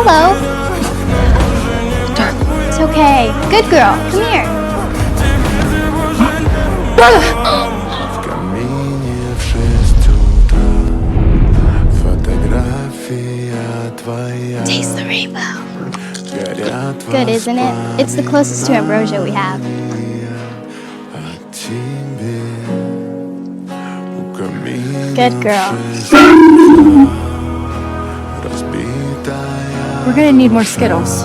Hello. It's okay. Good girl. Come here. Taste the rainbow. Good, isn't it? It's the closest to ambrosia we have. Good girl. We're gonna need more Skittles.